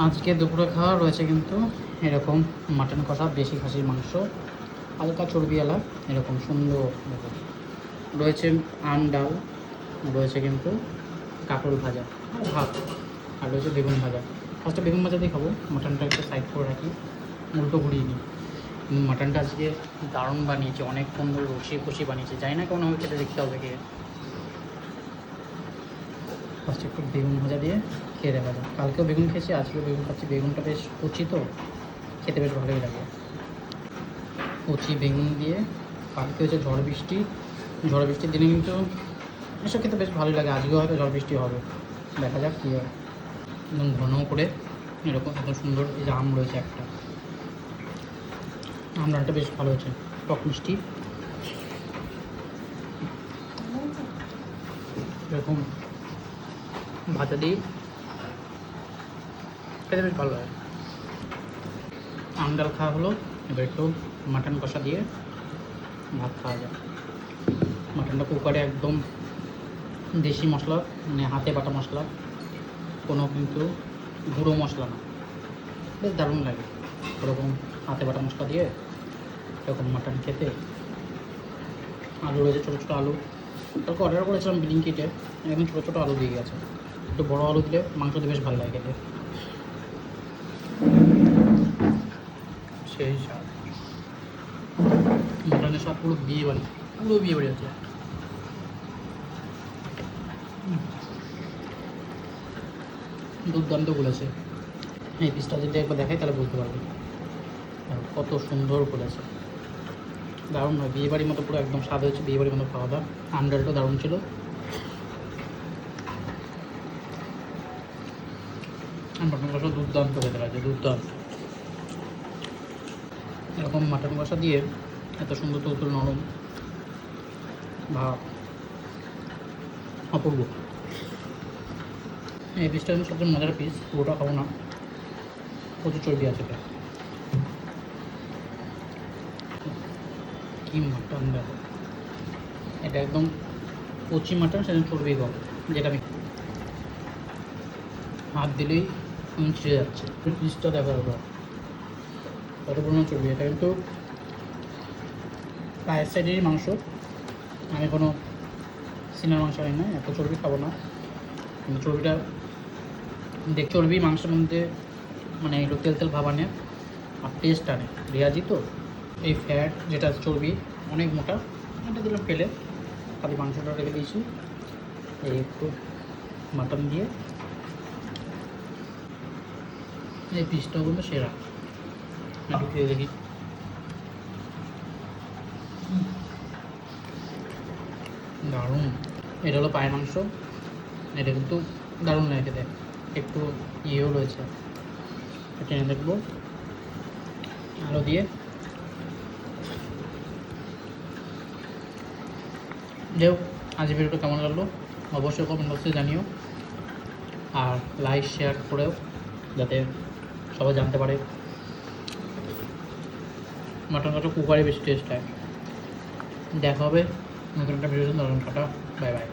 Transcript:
আজকে দুপুরে খাওয়া রয়েছে কিন্তু এরকম মাটন কষা, দেশি খাসির মাংস, হালকা চর্বিওয়ালা, এরকম সুন্দর রয়েছে। আম ডাল রয়েছে, কিন্তু কাঁকরোল ভাজা আর ভাত, আর রয়েছে বেগুন ভাজা। ফার্স্টে বেগুন ভাজা দিয়ে খাবো, মাটনটা একটু সাইড করে রাখি, উল্টো ঘুরিয়ে নিই। মাটনটা আজকে দারুণ বানিয়েছে, অনেকক্ষণ ধরে কষি বানিয়েছে, জানি না কেমন হবে, খেতে দেখতে হবে গিয়ে। ফার্স্টে একটু বেগুন ভাজা দিয়ে খেয়ে দেখা যায়। কালকেও বেগুন খেয়েছি, আজকেও বেগুন খাচ্ছি। বেগুনটা বেশ কচি তো, খেতে বেশ ভালোই লাগে। কচি বেগুন দিয়ে, কালকে হচ্ছে ঝড় বৃষ্টির দিনে কিন্তু এসব খেতে বেশ ভালোই লাগে। আজকেও হয়তো ঝড় বৃষ্টি হবে, দেখা যাক কী হয়। একদম ঘন করে এরকম এত সুন্দর। এই যে আম রয়েছে একটা, আম ডালটা বেশ ভালো হয়েছে, টক মিষ্টি এরকম ভাজা দিয়ে খেতে বেশ ভালো লাগে। আম ডাল খাওয়া হলো, এবার একটু মাটন কষা দিয়ে ভাত খাওয়া যায়। মাটনটা কুকারে একদম দেশি মশলা, মানে হাতে বাটা মশলা, কোনো কিন্তু গুঁড়ো মশলা না, বেশ দারুণ লাগে। ওরকম হাতে বাটা মশলা দিয়ে এরকম মাটন খেতে। আলু রয়েছে, ছোটো ছোটো আলু, কালকে অর্ডার করেছিলাম ব্লিঙ্কিটে, একদম ছোটো ছোটো আলু দিয়ে গেছে। একটু বড়ো আলু দিলে মাংসতে বেশ ভালো লাগে খেতে, সেই স্বাদ। মাটনের স্বাদ পুরো বিয়ে বাড়ি আছে। দুর্দান্ত বলেছে। এই পিসটা যদি একবার দেখাই তাহলে বুঝতে পারবে কত সুন্দর করেছে। দারুণ নয়, বিয়েবাড়ির মতো পুরো একদম স্বাদ হয়েছে, বিয়েবাড়ির মতো খাওয়া দাওয়া। আন্ডালটাও দারুণ ছিল। মাটন কষা দুর্দান্ত খেতে লাগে, দুর্দান্ত। এরকম মাটন কষা দিয়ে এত সুন্দর তুলতুল নরম ভাত, অপূর্ব। এই পিসটা কিন্তু সবচেয়ে মজার পিস, পুরোটা খাবো না, প্রচুর চর্বি আছে এটা। কি মাটন দেখো, এটা একদম কচি মাটন, সেজন্য চর্বি কম, যেটা আমি হাত দিলেই ছিঁড়ে যাচ্ছে। পিসটা দেখো এবার কত পরিমাণ চর্বি। এটা কিন্তু পায়ের সাইডেরই মাংস, আমি কোনো সিনার মাংস আনি না, এত চর্বি খাবো না। কিন্তু চর্বিটা দেখ, চর্বি মাংসের মধ্যে মানে একটু তেল তেল ভাব আনে আর টেস্ট আনে, রেয়াজি তো। এই ফ্যাট যেটা চর্বি অনেক মোটা, এটা দিলাম ফেলে, খালি মাংসটা রেখে দিয়েছি। এই একটু মাটন দিয়ে এই পিসটাও কিন্তু সেরা, একটু খেয়ে দেখি। দারুণ। এটা হলো পায়ের মাংস, এটা কিন্তু দারুণ লাগে খেতে, একটু ইয়েও রয়েছে, টেনে দেখবো আলু দিয়ে। যাই হোক, আজ ভিডিওটা কেমন লাগলো অবশ্যই কমেন্ট বক্সে জানিও, আর লাইক শেয়ার করেও, যাতে সবাই জানতে পারে মাটন কষা কুকারে বেশি টেস্ট হয়। দেখা হবে নতুন একটা ভিডিও। Tata, bye bye.